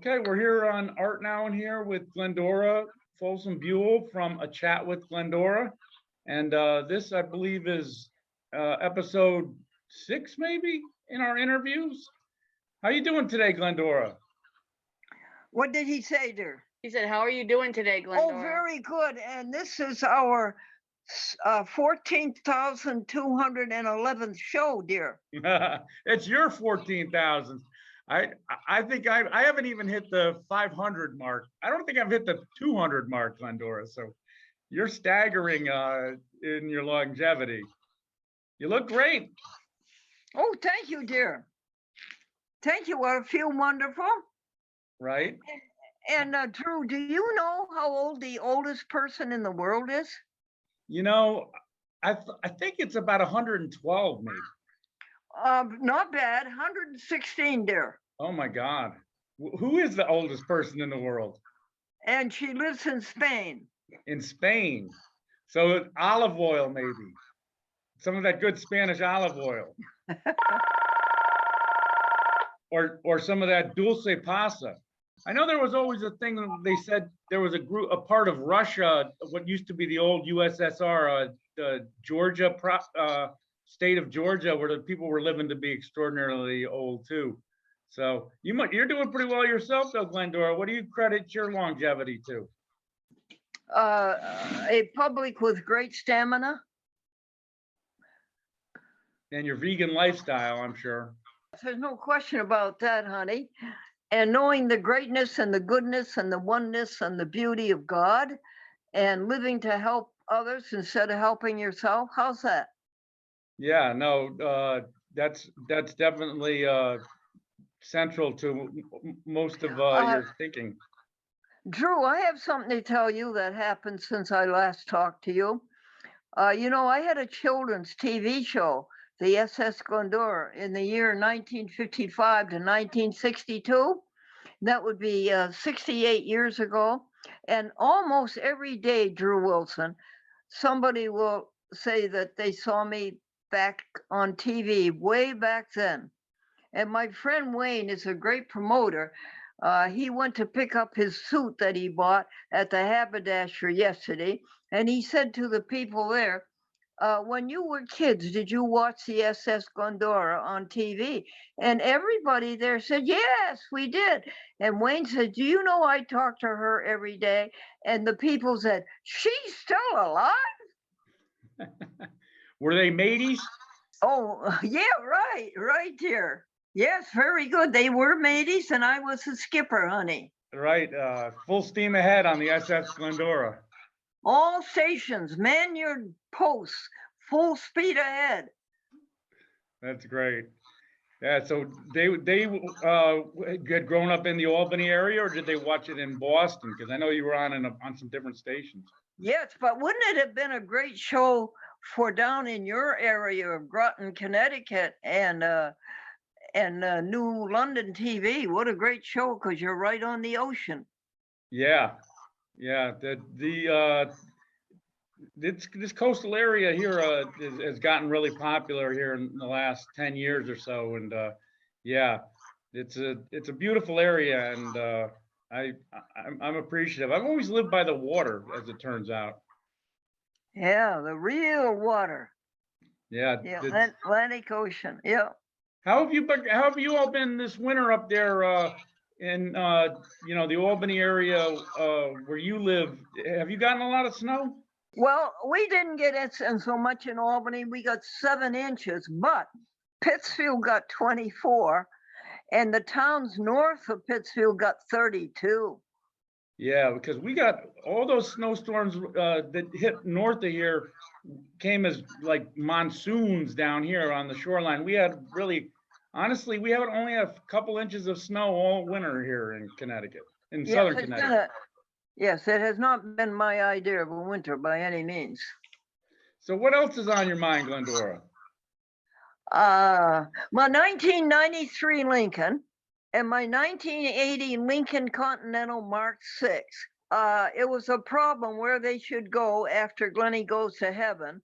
Okay, we're here on Art Now and here with Glendora Folsom Buell from A Chat with Glendora. And this, I believe, is episode 6, maybe, in our interviews. How you doing today, Glendora? What did he say, dear? He said, "How are you doing today, Glendora?" Oh, very good. And this is our 14,211th show, dear. It's your 14,000. I think I haven't even hit the 500 mark. I don't think I've hit the 200 mark, Glendora. So you're staggering in your longevity. You look great. Oh, thank you, dear. Thank you. I feel wonderful. Right? And Drew, do you know how old the oldest person in the world is? You know, I think it's about 112, maybe. Not bad. 116, dear. Oh my God. Who is the oldest person in the world? And she lives in Spain. In Spain. So olive oil, maybe. Some of that good Spanish olive oil. or some of that dulce pasa. I know there was always a thing they said there was a part of Russia, what used to be the old USSR, the Georgia, state of Georgia, where the people were living to be extraordinarily old too. So you're doing pretty well yourself though, Glendora. What do you credit your longevity to? A public with great stamina. And your vegan lifestyle, I'm sure. There's no question about that, honey. And knowing the greatness and the goodness and the oneness and the beauty of God and living to help others instead of helping yourself. How's that? Yeah, no, that's definitely central to most of your thinking. Drew, I have something to tell you that happened since I last talked to you. You know, I had a children's TV show, the SS Glendora, in the year 1955 to 1962. That would be 68 years ago. And almost every day, Drew Wilson, somebody will say that they saw me back on TV way back then. And my friend Wayne is a great promoter. He went to pick up his suit that he bought at the haberdasher yesterday. And he said to the people there, when you were kids, did you watch the SS Glendora on TV? And everybody there said, yes, we did. And Wayne said, do you know I talk to her every day? And the people said, she's still alive? Were they mateys? Oh, yeah, right here. Yes, very good. They were mateys and I was the skipper, honey. Right, full steam ahead on the SS Glendora. All stations, man your posts, full speed ahead. That's great. Yeah, so they had grown up in the Albany area, or did they watch it in Boston? Because I know you were on some different stations. Yes, but wouldn't it have been a great show for down in your area of Groton, Connecticut, and New London TV? What a great show, because you're right on the ocean. Yeah, this coastal area here has gotten really popular here in the last 10 years or so, and yeah, it's a beautiful area, and I'm appreciative. I've always lived by the water, as it turns out. Yeah, the real water. Yeah, the Atlantic Ocean. Yeah. How have you all been this winter up there in the Albany area where you live? Have you gotten a lot of snow? Well, we didn't get it so much in Albany. We got 7 inches, but Pittsfield got 24, and the towns north of Pittsfield got 32. Yeah, because we got all those snowstorms that hit north of here came as like monsoons down here on the shoreline. We had honestly, we haven't only had a couple inches of snow all winter here in Connecticut, in southern Connecticut. Yes, it has not been my idea of a winter by any means. So what else is on your mind, Glendora? My 1993 Lincoln and my 1980 Lincoln Continental Mark VI. It was a problem where they should go after Glennie goes to heaven.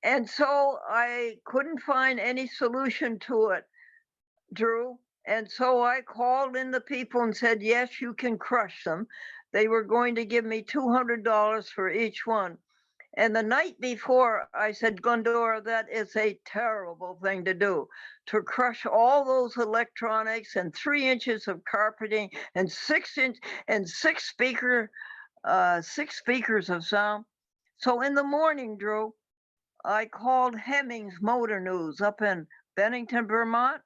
And so I couldn't find any solution to it, Drew. And so I called in the people and said, yes, you can crush them. They were going to give me $200 for each one. And the night before, I said, Glendora, that is a terrible thing to do, to crush all those electronics and 3 inches of carpeting and 6 inch and six speakers of sound. So in the morning, Drew, I called Hemmings Motor News up in Bennington, Vermont,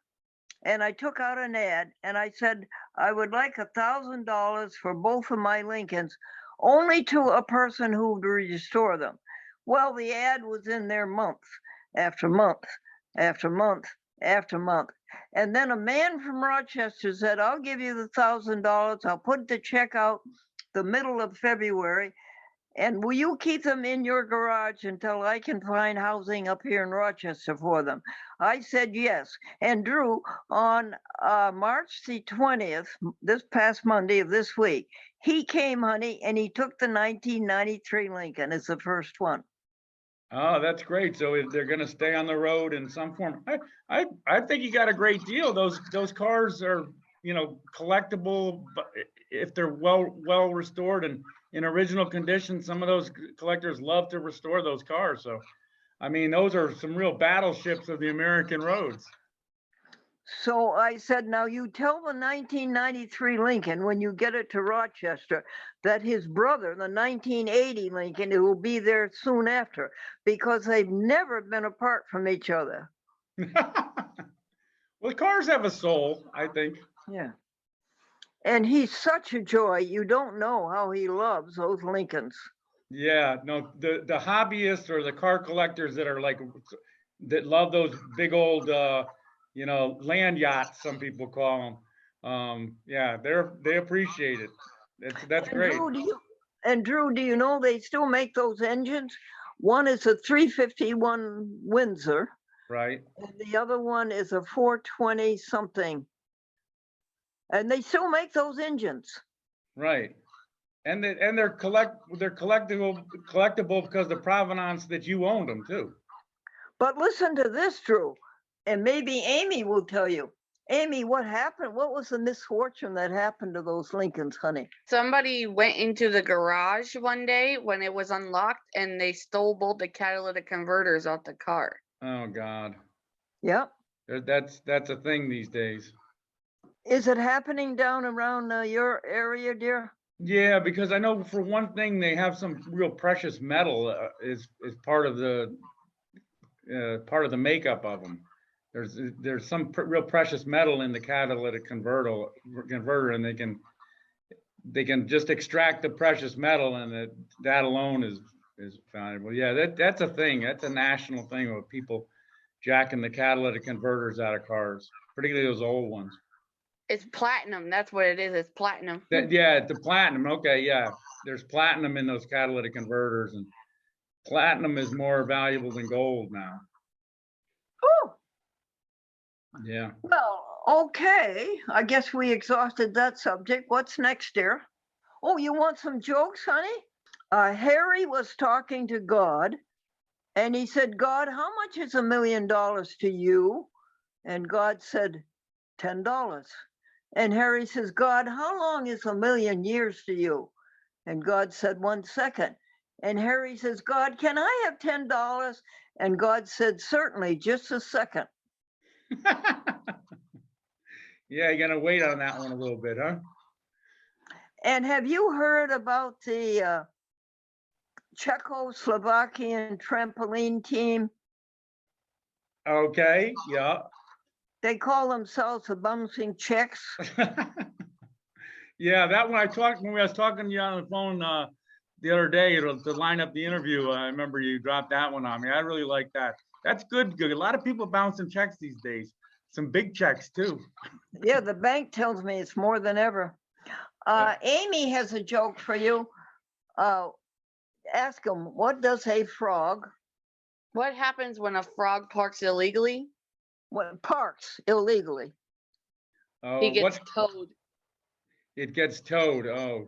and I took out an ad and I said, I would like $1,000 for both of my Lincolns, only to a person who would restore them. Well, the ad was in there month after month after month after month. And then a man from Rochester said, I'll give you the $1,000. I'll put the check out the middle of February. And will you keep them in your garage until I can find housing up here in Rochester for them? I said yes. And Drew, on March the 20th, this past Monday of this week, he came, honey, and he took the 1993 Lincoln as the first one. Oh, that's great. So they're going to stay on the road in some form. I think you got a great deal. Those cars are, collectible, but if they're well restored and in original condition. Some of those collectors love to restore those cars. So, I mean, those are some real battleships of the American roads. So I said, now you tell the 1993 Lincoln when you get it to Rochester that his brother, the 1980 Lincoln, it will be there soon after, because they've never been apart from each other. Well, cars have a soul, I think. Yeah. And he's such a joy. You don't know how he loves those Lincolns. Yeah, no, the hobbyists or the car collectors that are that love those big old land yachts, some people call them. Yeah, they appreciate it. That's great. Drew, do you know they still make those engines? One is a 351 Windsor. Right. And the other one is a 420 something. And they still make those engines. Right. And they're collectible because of the provenance that you owned them too. But listen to this, Drew, and maybe Amy will tell you. Amy, what happened? What was the misfortune that happened to those Lincolns, honey? Somebody went into the garage one day when it was unlocked and they stole both the catalytic converters off the car. Oh God. Yep. That's a thing these days. Is it happening down around your area, dear? Yeah, because I know for one thing they have some real precious metal is part of the makeup of them. There's some real precious metal in the catalytic converter, and they can just extract the precious metal, and that alone is valuable. Yeah, that's a thing. That's a national thing with people jacking the catalytic converters out of cars, particularly those old ones. It's platinum. That's what it is. It's platinum. Yeah, it's the platinum. Okay, yeah. There's platinum in those catalytic converters, and platinum is more valuable than gold now. Oh. Yeah. Well, okay. I guess we exhausted that subject. What's next, dear? Oh, you want some jokes, honey? Harry was talking to God, and he said, God, how much is $1 million to you? And God said, $10. And Harry says, God, how long is 1,000,000 years to you? And God said, 1 second. And Harry says, God, can I have $10? And God said, certainly, just a second. Yeah, you're gonna wait on that one a little bit, huh? And have you heard about the Czechoslovakian trampoline team? Okay, yeah. They call themselves the Bouncing Czechs. Yeah, that one when I was talking to you on the phone the other day to line up the interview. I remember you dropped that one on me. I really like that. That's good. A lot of people bouncing checks these days. Some big checks too. Yeah, the bank tells me it's more than ever. Amy has a joke for you. Ask him, what does a frog? What happens when a frog parks illegally? What parks illegally? Oh, He gets towed. It gets towed. Oh,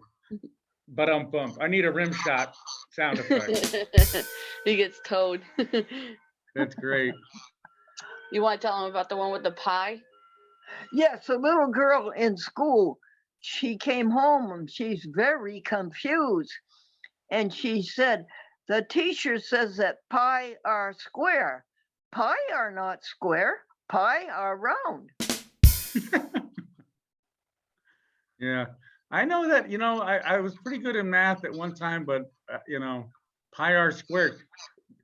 but bump. I need a rim shot sound effect. He gets towed. That's great. You want to tell him about the one with the pie? Yes, a little girl in school, she came home and she's very confused. And she said, the teacher says that pi are square. Pi are not square, pi are round. Yeah, I know that, I was pretty good in math at one time, but, pi r squared.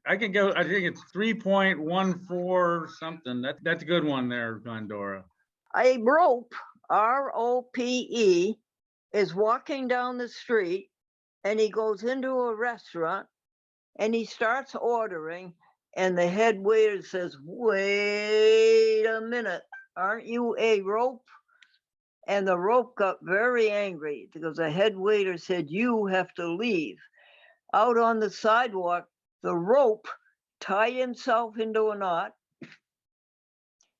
I can go, I think it's 3.14 something. That's a good one there, Glendora. A rope, ROPE, is walking down the street and he goes into a restaurant and he starts ordering and the head waiter says, wait a minute, aren't you a rope? And the rope got very angry because the head waiter said, you have to leave. Out on the sidewalk, the rope tied himself into a knot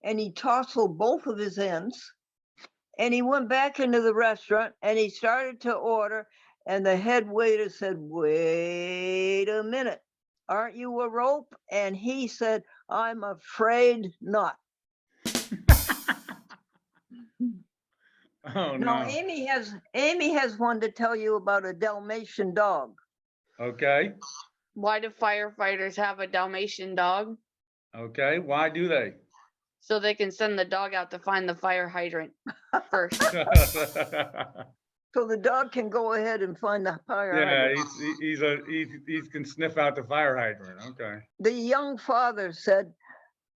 and he tousled both of his ends. And he went back into the restaurant and he started to order. And the head waiter said, wait a minute, aren't you a rope? And he said, I'm afraid not. Oh, Now, no. Amy has one to tell you about a Dalmatian dog. Okay, Why do firefighters have a Dalmatian dog? okay. Why do they? So they can send the dog out to find the fire hydrant first. So the dog can go ahead and find the fire Yeah, hydrant. he can sniff out the fire hydrant. Okay. The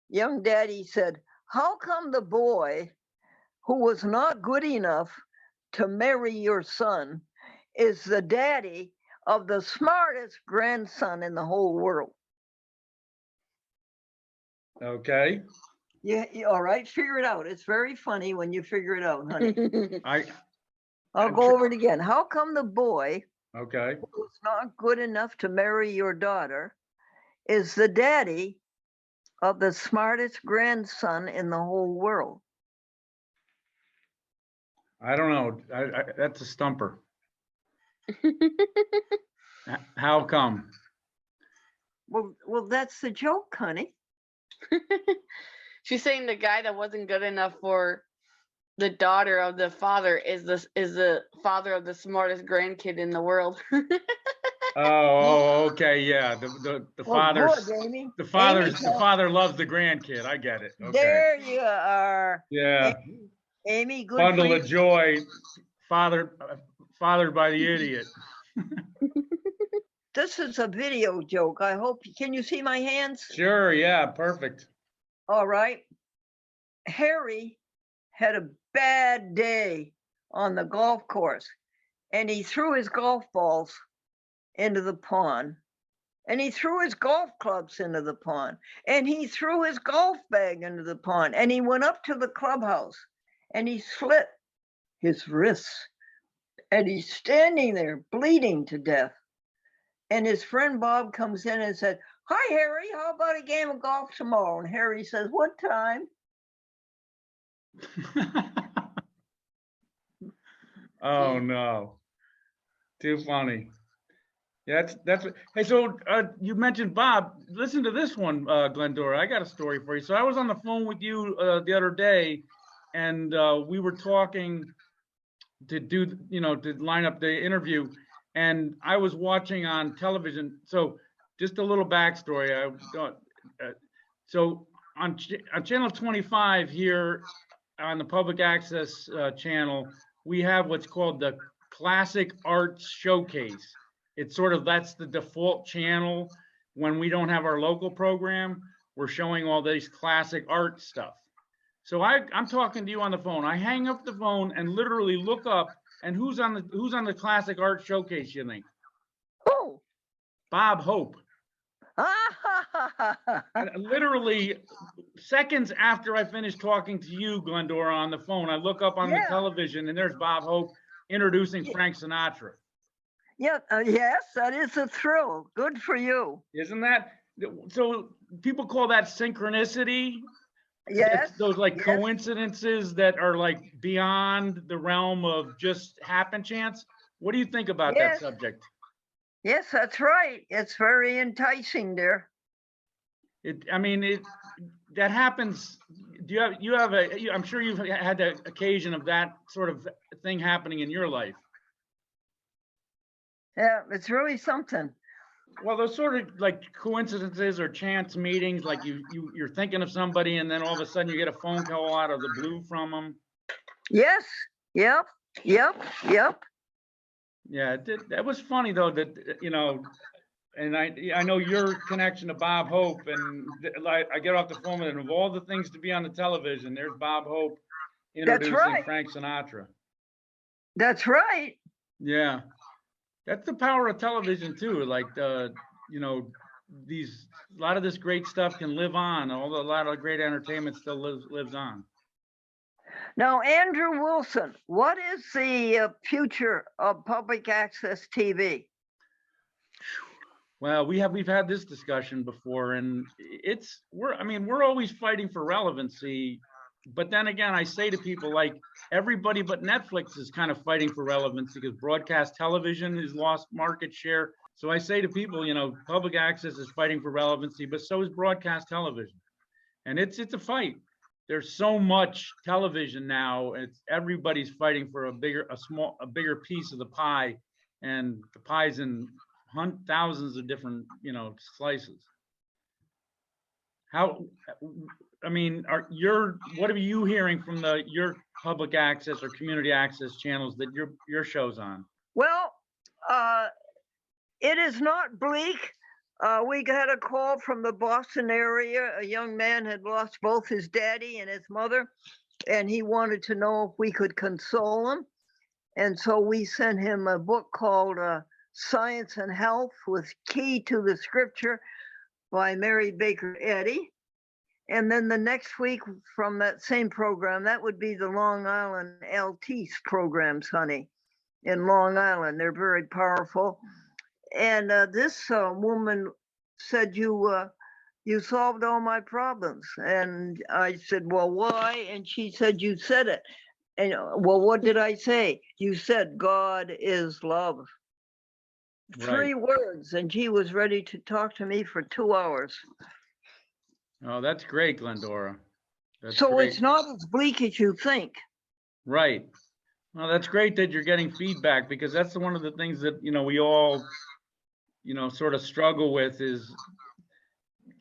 young daddy said, how come the boy who was not good enough to marry your son is the daddy of the smartest grandson in the whole world? Okay. Yeah, all right, figure it out. It's very funny when you figure it out, honey. I'll go over it again. How come the boy Okay. who was not good enough to marry your daughter is the daddy of the smartest grandson in the whole world? I don't know. That's a stumper. How come? Well, that's the joke, honey. She's saying the guy that wasn't good enough for the daughter of the father is the father of the smartest grandkid in the world. Oh, okay, yeah. The Well, father's good, Amy. the father's Amy, the father loves the grandkid. I get it. Okay. there you are. Yeah. Amy, good Bundle for of you. joy, fathered by the idiot. This is a video joke. I hope, can you see my hands? Sure, yeah, perfect. All right. Harry had a bad day on the golf course and he threw his golf balls into the pond and he threw his golf clubs into the pond and he threw his golf bag into the pond and he went up to the clubhouse and he slit his wrists and he's standing there bleeding to death. And his friend Bob comes in and said, hi, Harry, how about a game of golf tomorrow? And Harry says, what time? Oh, no. Too funny. Yeah, that's hey, so you mentioned Bob. Listen to this one, Glendora. I got a story for you. So I was on the phone with you the other day, and we were talking to to line up the interview, and I was watching on television. So just a little backstory. So on channel 25 here on the public access channel, we have what's called the Classic Arts Showcase. It's that's the default channel when we don't have our local program. We're showing all these classic art stuff. So I'm talking to you on the phone. I hang up the phone and literally look up, and who's on the Classic Art Showcase, you think? Oh. Bob Hope. And literally seconds after I finished talking to you, Glendora, on the phone, I look up on the television and there's Bob Hope introducing Frank Sinatra. Yeah, yes, that is a thrill. Good for you. Isn't that? So people call that synchronicity. Yes. Those coincidences that are beyond the realm of just happen chance. What do you think about that subject? Yes, that's right. It's very enticing, dear. That happens I'm sure you've had the occasion of that sort of thing happening in your life. Yeah, it's really something. Well, those sort of like coincidences or chance meetings, like you're thinking of somebody and then all of a sudden you get a phone call out of the blue from them. Yes, yep, yep, yep. Yeah, that was funny though, that, you know, and I know your connection to Bob Hope, and like I get off the phone with him, of all the things to be on the television, there's Bob Hope That's introducing right. Frank Sinatra. That's right. Yeah, that's the power of television too. Like you know, a lot of this great stuff can live on. A lot of great entertainment still lives on. Now, Andrew Wilson, what is the future of public access TV? Well, we've had this discussion before, and we're always fighting for relevancy. But then again, I say to people, like, everybody but Netflix is kind of fighting for relevancy because broadcast television has lost market share. So I say to people, you know, public access is fighting for relevancy, but so is broadcast television. And it's a fight. There's so much television now. Everybody's fighting for a bigger piece of the pie, and the pie's in thousands of different, you know, slices. I mean, what are you hearing from your public access or community access channels that your show's on? Well, it is not bleak. We got a call from the Boston area. A young man had lost both his daddy and his mother, and he wanted to know if we could console him. And so we sent him a book called Science and Health with Key to the Scripture by Mary Baker Eddy. And then the next week from that same program, that would be the Long Island LT's programs, honey, in Long Island. They're very powerful. And this woman said, you solved all my problems. And I said, well, why? And she said, you said it. And well, what did I say? You said God is love. Right. 3 words, and she was ready to talk to me for 2 hours. Oh, that's great, Glendora. So great. It's not as bleak as you think. Right. Well, that's great that you're getting feedback, because that's one of the things that, you know, we all, you know, sort of struggle with is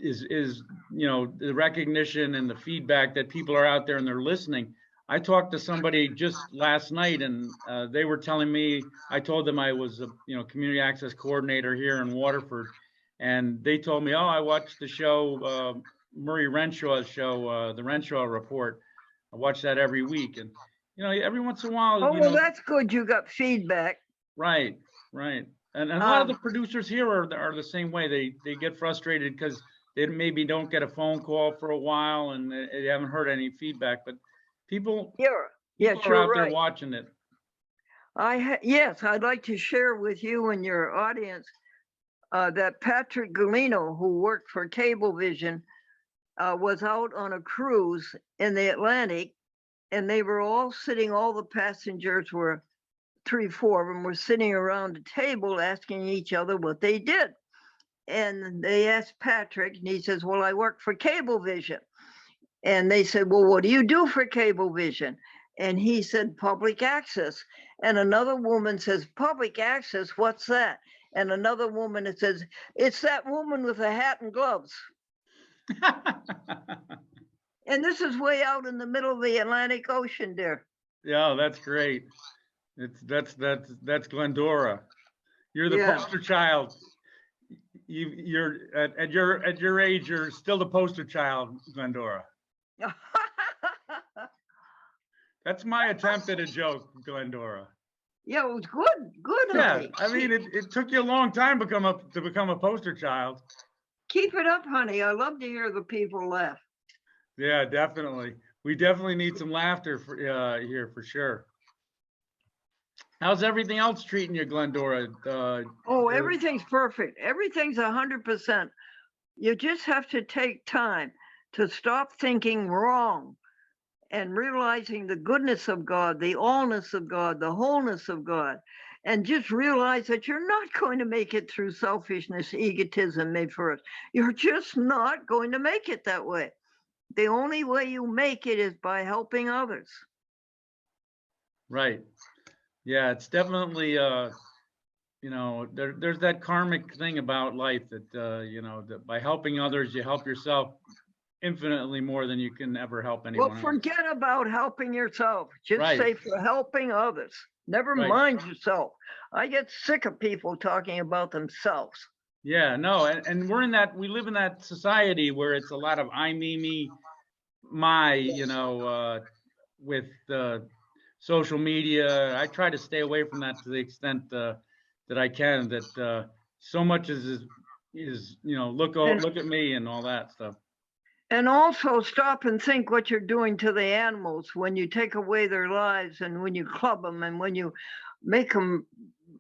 you know, the recognition and the feedback that people are out there and they're listening. I talked to somebody just last night, and they were telling me, I told them I was a, you know, community access coordinator here in Waterford, and they told me, oh, I watched the show, Murray Renshaw's show, the Renshaw Report. I watch that every week, and you know, every once in a while. Oh, well, that's good. You got feedback. Right, right. And a lot of the producers here are the same way. They get frustrated because they maybe don't get a phone call for a while and they haven't heard any feedback. But people are out there watching it. Yes, I'd like to share with you and your audience that Patrick Galino, who worked for Cablevision, was out on a cruise in the Atlantic, and they were all sitting, all the passengers were 3, 4 of them were sitting around a table asking each other what they did. And they asked Patrick, and he says, well, I work for Cablevision. And they said, well, what do you do for Cablevision? And he said, public access. And another woman says, public access, what's that? And another woman says, it's that woman with a hat and gloves. And this is way out in the middle of the Atlantic Ocean there. Yeah, that's great. That's Glendora. You're the poster child. You're at your age, you're still the poster child, Glendora. That's my attempt at a joke, Glendora. Yeah, it was good. Yeah, honey. I mean, it took you a long time to become a poster child. Keep it up, honey. I love to hear the people laugh. Yeah, definitely. We definitely need some laughter here for sure. How's everything else treating you, Glendora? Everything's perfect. Everything's 100%. You just have to take time to stop thinking wrong and realizing the goodness of God, the allness of God, the wholeness of God, and just realize that you're not going to make it through selfishness, egotism made first. You're just not going to make it that way. The only way you make it is by helping others. Right. Yeah, it's definitely, there's that karmic thing about life that, that by helping others, you help yourself infinitely more than you can ever help anyone Well, else. forget about helping yourself. Just Right. say for helping others. Never Right. mind yourself. I get sick of people talking about themselves. Yeah, no, and we live in that society where it's a lot of I, me, my, with social media. I try to stay away from that to the extent that I can. That so much is look at me and all that stuff. And also stop and think what you're doing to the animals when you take away their lives and when you club them and when you make them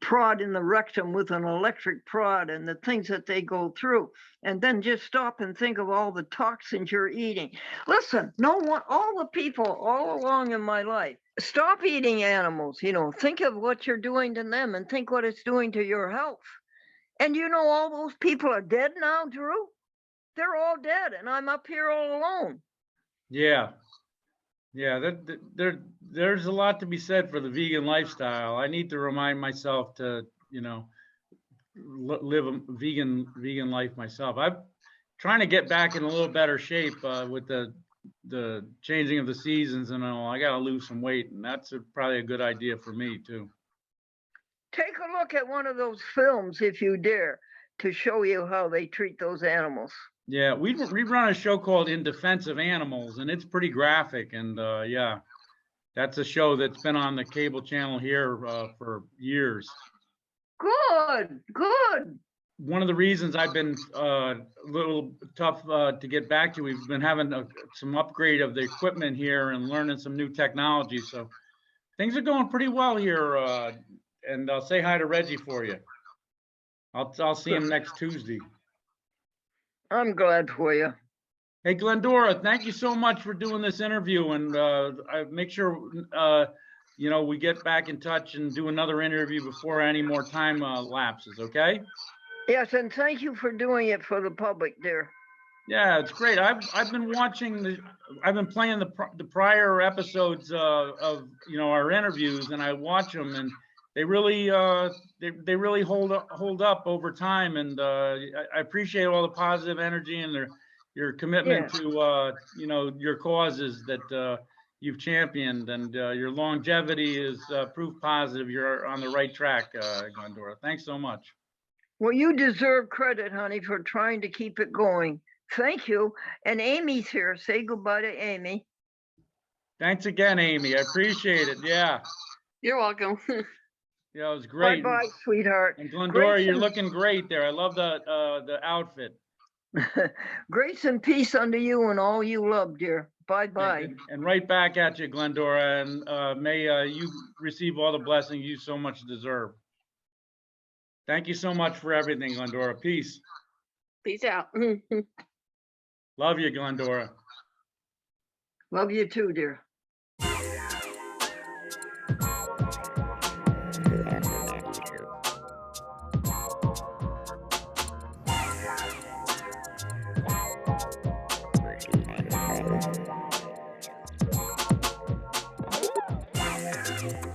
prod in the rectum with an electric prod and the things that they go through. And then just stop and think of all the toxins you're eating. Listen, no one, all the people all along in my life, stop eating animals, think of what you're doing to them and think what it's doing to your health. And all those people are dead now, Drew. They're all dead and I'm up here all alone. Yeah. Yeah, there's a lot to be said for the vegan lifestyle. I need to remind myself to, live a vegan life myself. I'm trying to get back in a little better shape with the changing of the seasons and all. I got to lose some weight, and that's probably a good idea for me too. Take a look at one of those films if you dare to show you how they treat those animals. Yeah, we run a show called In Defense of Animals, and it's pretty graphic. And yeah, that's a show that's been on the cable channel here for years. Good, good. One of the reasons I've been a little tough to get back to, we've been having some upgrade of the equipment here and learning some new technology. So things are going pretty well here. And I'll say hi to Reggie for you. I'll see him next Tuesday. I'm glad for you. Hey, Glendora, thank you so much for doing this interview, and I make sure we get back in touch and do another interview before any more time lapses. Okay? Yes, and thank you for doing it for the public, dear. Yeah, it's great. I've been watching I've been playing the prior episodes of our interviews, and I watch them, and they really they really hold up over time, and I appreciate all the positive energy and your commitment to your causes that you've championed, and your longevity is proof positive you're on the right track, Glendora. Thanks so much. Well, you deserve credit, honey, for trying to keep it going. Thank you. And Amy's here. Say goodbye to Amy. Thanks again, Amy. I appreciate it. Yeah. You're welcome. Yeah, it was great. Bye-bye, sweetheart. And Glendora, you're looking great there. I love the outfit. Grace and peace unto you and all you love, dear. Bye-bye. And right back at you, Glendora. And may you receive all the blessings you so much deserve. Thank you so much for everything, Glendora. Peace. Peace out. Love you, Glendora. Love you too, dear. Thank you.